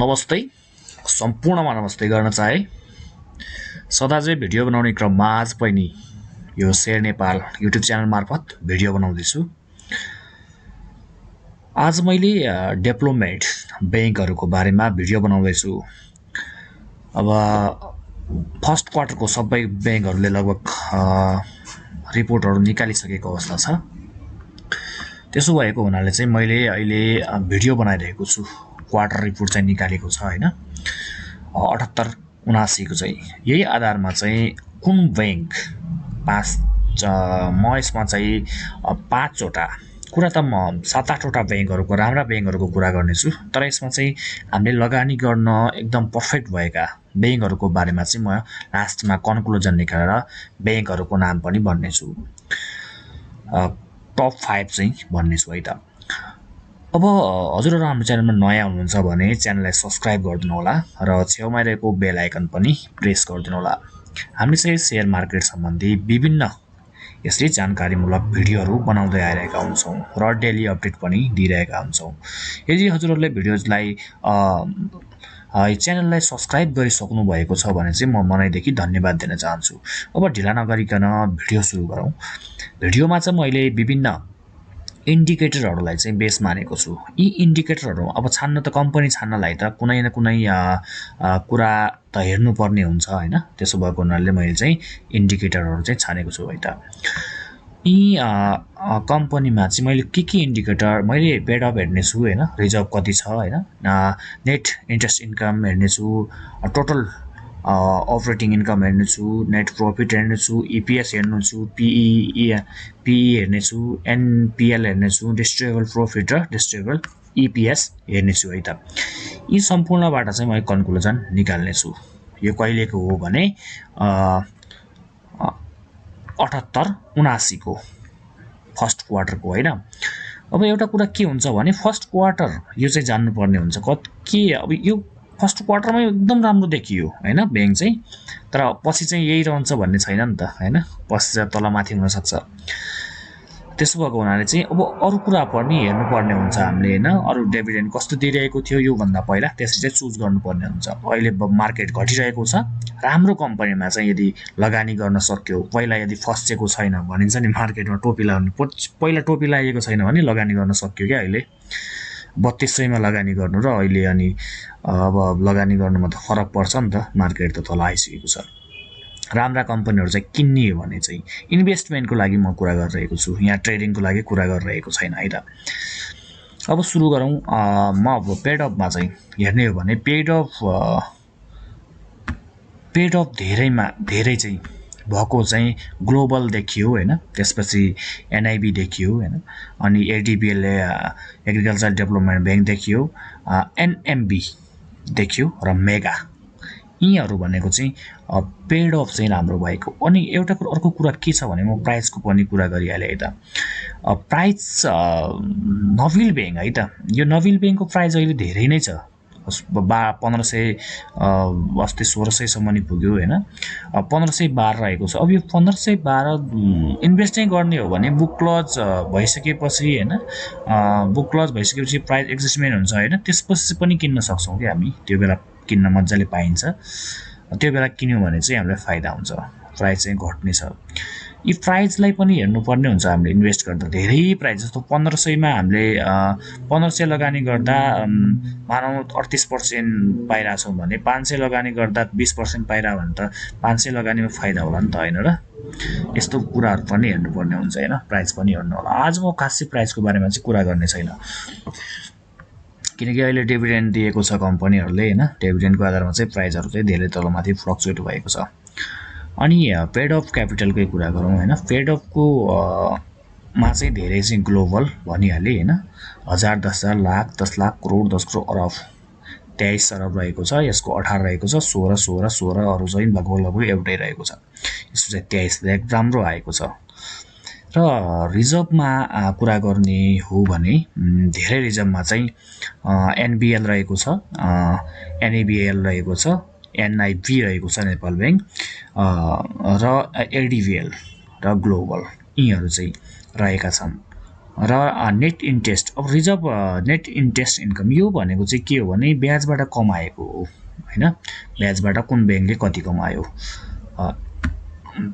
नमस्ते सम्पूर्णमा नमस्ते गर्न चाहे सदा चाहिँ भिडियो बनाउने क्रममा आज पनि यो शेयर नेपाल युट्युब च्यानल मार्फत भिडियो बनाउँदैछु। आज मैले डेभलपमेन्ट बैंकहरूको बारेमा भिडियो बनाउँदैछु। अब फर्स्ट क्वार्टरको सबै बैंकहरूले लगभग रिपोर्टहरू निकालिसकेको अवस्था छ। त्यसो भएको हुनाले चाहिँ मैले अहिले भिडियो बनाइरहेको छु। क्वार्टर रिपोर्ट चाहिँ निकालेको छ हैन, 78-79 को चाहिँ यही आधारमा चाहिँ कुन बैंक म यसमा चाहिँ 5वटा कुरा त म 7-8वटा बैंकहरूको राम्रा बैंकहरूको कुरा गर्नेछु, तर यसमा चाहिँ हामीले लगानी गर्न एकदम पर्फेक्ट भएका बैंकहरूको बारेमा चाहिँ म लास्टमा कन्क्लुजन निकालेर बैंकहरूको नाम पनि भन्नेछु। टप 5 चाहिँ भन्नेछु है त। अब हजुरहरु हाम्रो च्यानलमा नयाँ हुनुहुन्छ भने च्यानललाई सब्स्क्राइब गरिदिनु होला र छेउमा रहेको बेल आइकन पनि प्रेस गरिदिनु होला। हामी चाहिँ शेयर मार्केट सम्बन्धी विभिन्न यसरी जानकारीमूलक भिडियोहरू बनाउँदै आइरहेका हुन्छौं र डेली अपडेट पनि दिइरहेका हुन्छौं। यदि हजुरहरुले भिडियोलाई च्यानललाई सब्स्क्राइब गरिसक्नु भएको छ भने चाहिँ म मनैदेखि धन्यवाद दिन चाहन्छु। अब ढिला नगरिकन भिडियो सुरु गरौं। भिडियोमा चाहिँ मैले विभिन्न इन्डिकेटरहरूलाई चाहिँ बेस मानेको छु। यी इन्डिकेटरहरू अब छान्न त कम्पनी छान्नलाई त कुनै न कुनै कुरा त हेर्नुपर्ने हुन्छ हैन। त्यसो भएको हुनाले मैले चाहिँ इन्डिकेटरहरू चाहिँ छानेको छु है त। यी कम्पनीमा चाहिँ मैले के इन्डिकेटर मैले पेड अफ हेर्ने छु हैन, रिजर्भ कति छ हैन, नेट इन्ट्रेस्ट इन्कम हेर्ने छु, टोटल अपरेटिङ इन्कम हेर्ने छु, नेट प्रॉफिट हेर्ने छु, ईपीएस हेर्ने छु, पीई हेर्ने छु, एनपीएल हेर्ने छु, डिस्ट्रिब्युटेबल प्रॉफिट र डिस्ट्रिब्युटेबल ईपीएस हेर्ने छु है त। यी सम्पूर्णबाट चाहिँ म कन्क्लुजन निकाल्ने छु। यो कहिलेको हो भने 78-79 को फर्स्ट क्वार्टरको हैन। अब एउटा कुरा के हुन्छ भने फर्स्ट क्वार्टर यो चाहिँ जान्नुपर्ने हुन्छ के अब यो फर्स्ट क्वार्टरमा एकदम राम्रो देखियो हैन बैंक चाहिँ, तर पछि चाहिँ यही रहन्छ भन्ने छैन नि त हैन, पछि चाहिँ तल माथि हुन सक्छ। त्यसो भएको हुनाले चाहिँ अब अरु कुरा पनि हेर्नुपर्ने हुन्छ हामीले हैन। अरु डिभिडेन्ड कस्तो दिइरहेको थियो यो भन्दा पहिला त्यसरी चाहिँ चुज गर्नुपर्ने हुन्छ। अहिले मार्केट घटिरहेको छ, राम्रो कम्पनीमा चाहिँ यदि लगानी गर्न सक्यो, पहिला यदि फस्सेको छैन भनिन्छ नि मार्केटमा टोपी लगाउनु, पहिला टोपी लागेको छैन भने लगानी गर्न सक्यो के अहिले 3200 मा लगानी गर्नु र अहिले अनि अब लगानी गर्नुमा त फरक पर्छ नि त, मार्केट त तल आइसकेको छ। राम्रा कम्पनीहरु चाहिँ किन्ने हो भने चाहिँ इन्भेस्टमेन्टको लागि म कुरा गरिरहेको छु, यहाँ ट्रेडिङको लागि कुरा गरिरहेको छैन है त। अब सुरु गरौं। म अब पेड अफमा चाहिँ हेर्ने हो भने पेड अफ धेरै चाहिँ भएको चाहिँ ग्लोबल देखियो हैन, त्यसपछि एनआईबी देखियो हैन, अनि एडीबीएल एग्रिकल्चर डेभलपमेन्ट बैंक देखियो, एनएमबी देखियो र मेगा। यीहरु भनेको चाहिँ पेड अफ चाहिँ राम्रो भएको। अनि एउटा अर्को कुरा के छ भने म प्राइसको पनि कुरा गरिहाले है त। प्राइस नविल बैंक है त, यो नविल बैंकको प्राइस अहिले धेरै नै छ, 1500 अस्ति 1600 सम्म नि पुग्यो हैन, 1512 रहेको छ। अब यो 1512 इन्भेस्ट नै गर्ने हो भने बुक क्लोज भइसकेपछि हैन, बुक क्लोज भइसकेपछि प्राइस एडजस्टमेन्ट हुन्छ हैन, त्यसपछि पनि किन्न सक्छौं के हामी, त्यो बेला किन्न मज्जाले पाइन्छ। त्यो बेला किन्यौ भने चाहिँ हामीलाई फाइदा हुन्छ, प्राइस चाहिँ घट्ने छ। यी प्राइसलाई पनि हेर्नुपर्ने हुन्छ हामीले इन्भेस्ट गर्दा। धेरै प्राइस जस्तो 1500 मा हामीले 1500 लगानी गर्दा मानौ 38% पाइरा छौं भने 500 लगानी गर्दा 20% पाइरा भने त 500 लगानीमा फाइदा होला नि त हैन र। यस्तो कुराहरु पनि हेर्नुपर्ने हुन्छ हैन, प्राइस पनि हेर्नु होला। आज म खासै प्राइसको बारेमा चाहिँ कुरा गर्ने छैन, किनकि अहिले डिभिडेन्ड दिएको छ कम्पनीहरुले हैन, डिभिडेन्डको आधारमा चाहिँ प्राइसहरु चाहिँ धेरै तलमाथि फ्लक्चुएट भएको छ। अनि पेड अफ क्यापिटलकै कुरा गरौँ हैन। पेड अफको मा चाहिँ धेरै चाहिँ ग्लोबल भनिहाले हैन, 1000 10,000 लाख 10 लाख करोड 10 करोड अरब 23 अरब रहेको छ, यसको 18 रहेको छ, 16 अरु चाहिँ लगभग एउटै रहेको छ। यसको चाहिँ 23 लाख राम्रो आएको छ। र रिजर्भमा कुरा गर्ने हो भने धेरै रिजर्भमा चाहिँ एनबीएल रहेको छ, एनएबीएल रहेको छ, एनआईबी रहेको छ नेपाल बैंक र एडीबीएल र ग्लोबल, यीहरु चाहिँ रहेका छन्। र नेट इन्ट्रेस्ट अब रिजर्भ नेट इन्ट्रेस्ट इन्कम यो भनेको चाहिँ के हो भने ब्याजबाट कमाएको हो हैन ब्याजबाट कुन ब्याङ्कले कति कमायो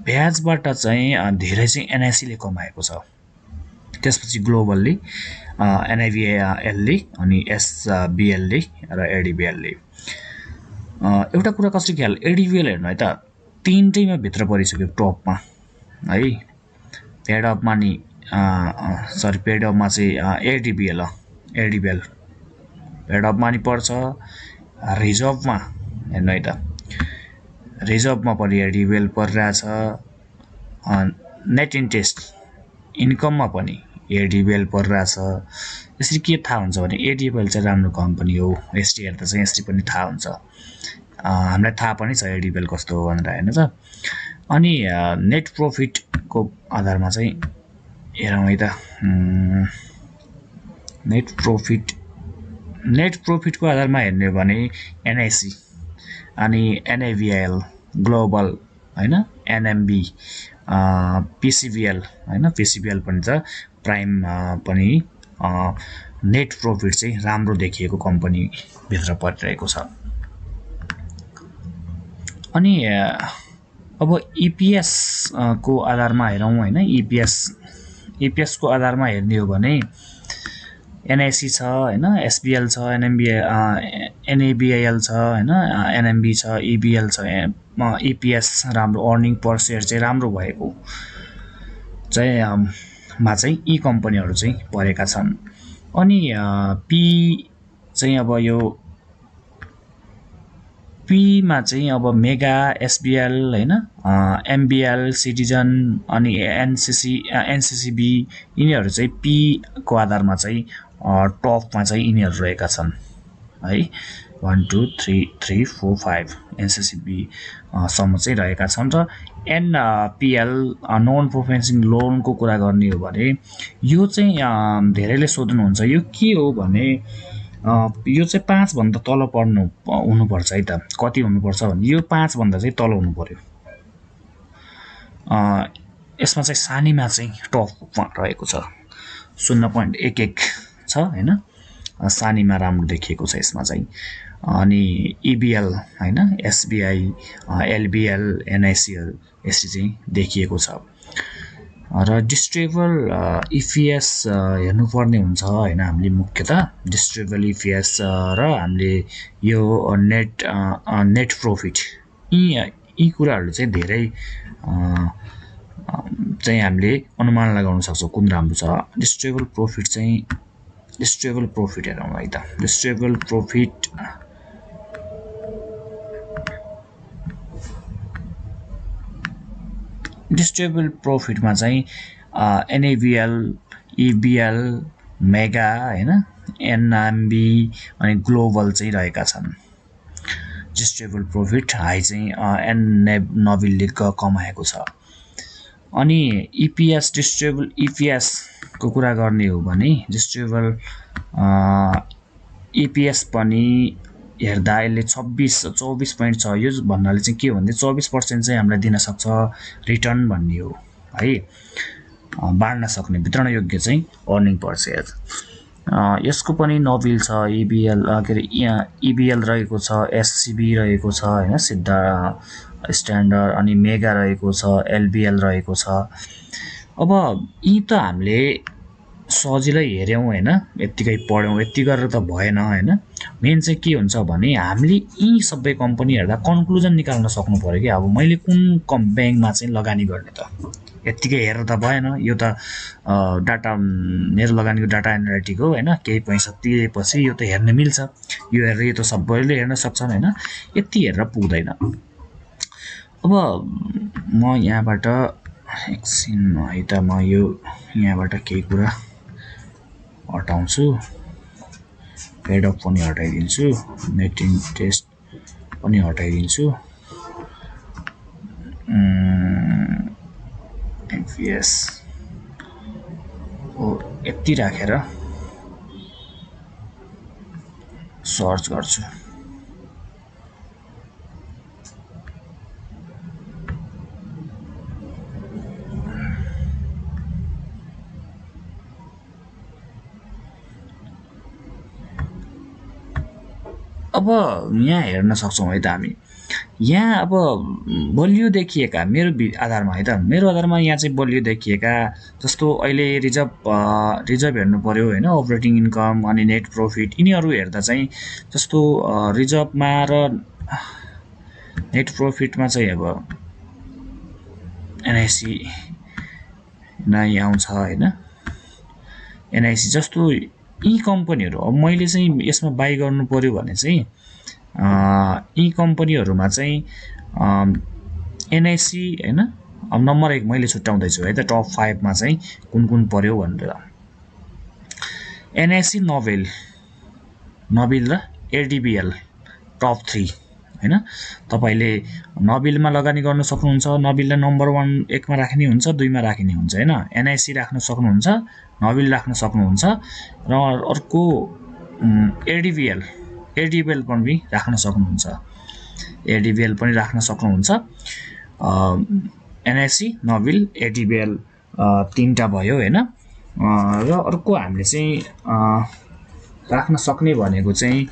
ब्याजबाट चाहिँ धेरै चाहिँ एनआइसीले कमाएको छ त्यसपछि ग्लोबल्ली एनआइबिएलले अनि एसबिएलले र एडिबिएलले एउटा कुरा कसरी ख्याल एडिबिएल हेर्नु है त तीनटैमा भित्र परिसक्यो टपमा है पेडअपमा नि पेडअपमा चाहिँ एडिबिएल पेडअपमा नि पर्छ रिजर्भमा हेर्नु है त रिजर्भमा पनि एडिबिएल परिरहेछ नेट इन्ट्रेस्ट इन्कममा पनि एडिबिएल परिरहेछ यसरी के थाहा हुन्छ भने एडिबिएल चाहिँ राम्रो कम्पनी हो यसरी हेर्दा चाहिँ यसरी पनि थाहा हुन्छ हामीलाई थाहा पनि छ एडिबिएल कस्तो हो भनेर हैन त अनि नेट प्रॉफिटको आधारमा चाहिँ हेरौँ है त नेट प्रॉफिटको आधारमा हेर्ने हो भने एनआइसी अनि एनआइबिएल ग्लोबल हैन एनएमबी पीसीबीएल हैन पीसीबीएल पनि छ प्राइम पनि नेट प्रॉफिट चाहिँ राम्रो देखिएको कम्पनी भित्र परिरहेको छ अनि अब ईपीएस को आधारमा हेरौँ हैन ईपीएस को आधारमा हेर्ने हो भने एनआईसी छ हैन एसबीएल छ एनएबीआईएल छ हैन एनएमबी छ ईबीएल छ ईपीएस राम्रो अर्निङ पर शेयर चाहिँ राम्रो भएको चाहिँ मा चाहिँ यी कम्पनीहरु चाहिँ परेका छन् अनि पी चाहिँ अब यो पी मा चाहिँ अब मेगा एसबीएल हैन एमबीएल सिटिजन अनि एनसीसीबी यिनीहरु चाहिँ पी को आधारमा चाहिँ टपमा चाहिँ यिनीहरु रहेका छन् है 1 2 3 3 4 5 एनसीसीबी सम्म चाहिँ रहेका छन् र एनपीएल नन परफर्मिङ लोन को कुरा गर्ने हो भने यो चाहिँ धेरैले सोध्नुहुन्छ यो के हो भने यो चाहिँ 5 भन्दा तल पर्नु हुनुपर्छ है त कति हुनुपर्छ भने यो 5 भन्दा चाहिँ तल हुनु पर्यो यसमा चाहिँ सानीमा चाहिँ टपमा रहेको छ 0.11 छ हैन सानीमा राम्रो देखिएको छ यसमा चाहिँ अनि ईबीएल हैन एसबीआई एलबीएल एनआईसीएल यसरी चाहिँ देखिएको छ र डिस्ट्रिब्युटेबल ईपीएस हेर्नुपर्ने हुन्छ हैन हामीले मुख्यतः डिस्ट्रिब्युटेबल ईपीएस र हामीले यो नेट प्रॉफिट यी कुराहरु चाहिँ धेरै चाहिँ हामीले अनुमान लगाउन सक्छौं कुन राम्रो छ डिस्ट्रिब्युटेबल प्रॉफिट हेरौँ है त डिस्ट्रिब्युटेबल प्रॉफिटमा चाहिँ एनएबीएल ईबीएल मेगा हैन एनएमबी अनि ग्लोबल चाहिँ रहेका छन् डिस्ट्रिब्युटेबल प्रॉफिट हाई चाहिँ नोबिलले कमाएको छ अनि ईपीएस डिस्ट्रिब्युटेबल ईपीएस को कुरा गर्ने हो भने डिस्ट्रिब्युटेबल ईपीएस पनि हेर्दा अहिले 24.6 यो भन्नाले चाहिँ के भन्दै 24% चाहिँ हामीलाई दिन सक्छ रिटर्न भन्ने हो है बाड्न सक्ने वितरण योग्य चाहिँ अर्निङ पर शेयर यसको पनि नोबिल छ ईबीएल के रे ईबीएल रहेको छ एससीबी रहेको छ हैन सिद्धा स्ट्यान्डर्ड अनि मेगा रहेको छ एलबीएल रहेको छ अब यी त हामीले सजिलै हेर्यौं हैन यतिकै पढ्यौं यति गरेर त भएन हैन मेन चाहिँ के हुन्छ भने हामीले यी सबै कम्पनी हेर्दा कन्क्लुजन निकाल्न सक्नु पर्यो कि अब मैले कुन बैंकमा चाहिँ लगानी गर्ने त यतिकै हेरेर त भएन यो त डाटा मेरो लगानीको डाटा एनालिटिक हो हैन केही पैसा तिरेपछि यो त हेर्न मिल्छ यो हेरेर यो त सबैले हेर्न सक्छन् हैन यति हेरेर पुग्दैन अब म यहाँबाट एकछिन है त म यो यहाँबाट केही कुरा हटाउँछु पेड अफ पनि हटाइदिन्छु नेट इन्ट्रेस्ट पनि हटाइदिन्छु एफएस ओ यति राखेर सर्च गर्छु अब यहाँ हेर्न सक्छौँ है त हामी यहाँ अब बलियो देखिएका मेरो आधारमा है त मेरो आधारमा यहाँ चाहिँ बलियो देखिएका जस्तो अहिले रिजर्भ हेर्नु पर्यो होइन अपरेटिङ इन्कम अनि नेट प्रफिट यिनीहरू हेर्दा चाहिँ जस्तो रिजर्भमा र नेट प्रफिटमा चाहिँ अब एनआइसी नै आउँछ होइन एनआइसी जस्तो यी कम्पनीहरू अब मैले चाहिँ यसमा बाई गर्नु पर्यो भने चाहिँ यी कम्पनीहरूमा चाहिँ एनआइसी होइन अब नम्बर 1 मैले छुट्याउँदैछु है त टप 5 मा चाहिँ कुन कुन पर्यो भनेर एनआइसी नोबेल र एडिबिएल टप 3 हैन तपाईले नोबेलमा लगानी गर्न सक्नुहुन्छ नोबेललाई नम्बर 1 मा राख्ने हुन्छ 2 मा राख्ने हुन्छ हैन एनआइसी राख्न सक्नुहुन्छ नोबेल राख्न सक्नुहुन्छ र अर्को एडिबिएल पनि राख्न सक्नुहुन्छ एडिबिएल पनि राख्न सक्नुहुन्छ एनआइसी नोबेल एडिबिएल तीनटा भयो हैन र अर्को हामीले चाहिँ राख्न सक्ने भनेको चाहिँ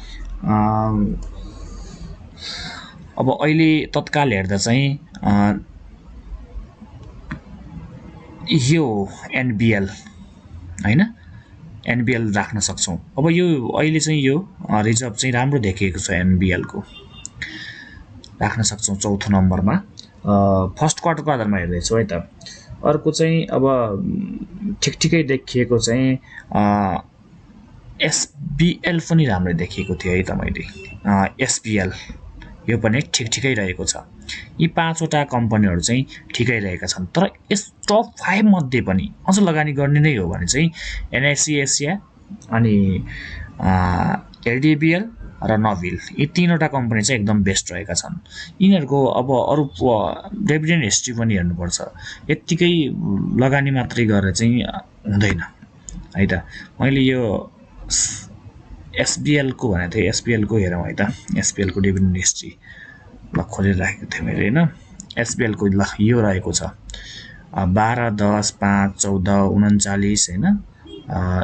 अब अहिले तत्काल हेर्दा चाहिँ यो एनबिएल हैन एनबिएल राख्न सक्छौं अब यो अहिले चाहिँ यो रिजर्भ चाहिँ राम्रो देखिएको छ एनबिएल को राख्न सक्छौं चौथो नम्बरमा फर्स्ट क्वार्टरको आधारमा हेर्दै छु है त अर्को चाहिँ अब ठिकठिकै देखिएको चाहिँ एसबिएल पनि राम्रो देखिएको थियो है त मैले एसबिएल यो पनि ठिकठिकै रहेको छ यी 5 वटा कम्पनीहरु चाहिँ ठिकै रहेका छन् तर यस टप 5 मध्ये पनि अझ लगानी गर्ने नै हो भने चाहिँ एनआइसी एसिया अनि एडिबिएल र नोबेल यी 3 वटा कम्पनी चाहिँ एकदम बेस्ट रहेका छन् यिनीहरुको अब अरु डिभिडेन्ड हिस्ट्री पनि हेर्नु पर्छ यतिकै लगानी मात्रै गरेर चाहिँ हुँदैन है त मैले यो एसबिएल को भनेको थिए एसबिएल को हेरौँ है त एसबिएल को डिभिडेन्ड हिस्ट्री ल खोलेर राखेको थिएँ मैले हैन एसबिएल को ल यो रहेको छ 12 10 5 14 39 हैन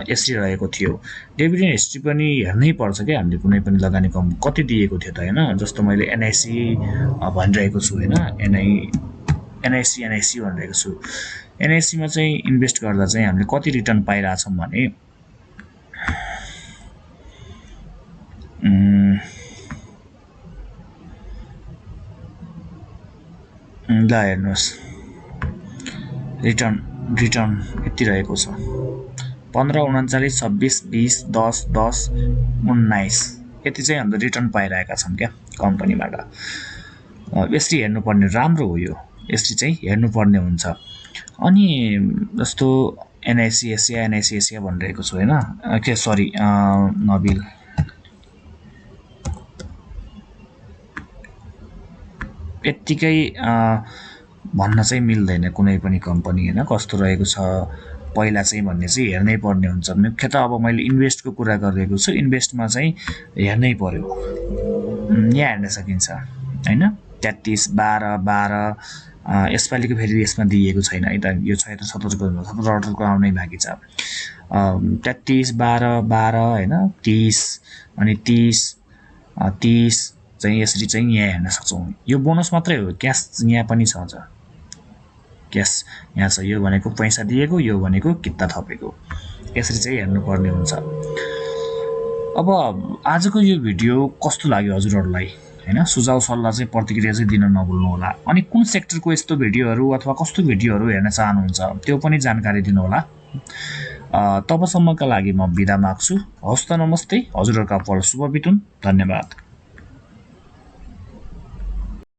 यसरी रहेको थियो डिभिडेन्ड हिस्ट्री पनि हेर्नै पर्छ के हामीले कुनै पनि लगानी कम कति दिएको थियो त हैन जस्तो मैले एनआइसी भनिरहेको छु हैन एनआइसी भनिरहेको छु एनआइसी मा चाहिँ इन्भेस्ट गर्दा चाहिँ हामीले कति रिटर्न पाइराछौं भने ल हेर्नुस् रिटर्न यति रहेको छ 15 39 26 20 10 10 19 यति चाहिँ हाम्रो रिटर्न पाइरहेका छन् क्या कम्पनीबाट यसरी हेर्नुपर्ने राम्रो हो यो यसरी चाहिँ हेर्नुपर्ने हुन्छ अनि जस्तो एनआइसी एसिया भनिरहेको छु हैन के सरी नोबेल यतिकै भन्न चाहिँ मिल्दैन कुनै पनि कम्पनी हैन कस्तो रहेको छ पहिला चाहिँ भन्ने चाहिँ हेर्नै पर्ने हुन्छ मुख्यतः अब मैले इन्भेस्टको कुरा गरिरहेको छु इन्भेस्टमा चाहिँ हेर्नै पर्यो यहाँ हेर्न सकिन्छ हैन 33 12 12 यसपालिको फेरि यसमा दिएको छैन है त यो 76 को 77 को आउनै बाँकी छ 33 12 12 हैन 30 अनि 30 चाहिँ यसरी चाहिँ यहाँ हेर्न सक्छौं यो बोनस मात्रै हो क्याश यहाँ पनि छ क्याश यहाँ छ यो भनेको पैसा दिएको यो भनेको किता थपेको यसरी चाहिँ हेर्नु पर्ने हुन्छ अब आजको यो भिडियो कस्तो लाग्यो हजुरहरुलाई हैन सुझाव सल्लाह चाहिँ प्रतिक्रिया चाहिँ दिन नभुल्नु होला अनि कुन सेक्टरको यस्तो भिडियोहरु अथवा कस्तो भिडियोहरु हेर्न चाहनुहुन्छ त्यो पनि जानकारी दिनु होला तबसम्मका लागि म बिदा माग्छु हस्त नमस्ते हजुरहरुका पल शुभ बितुन् धन्यवाद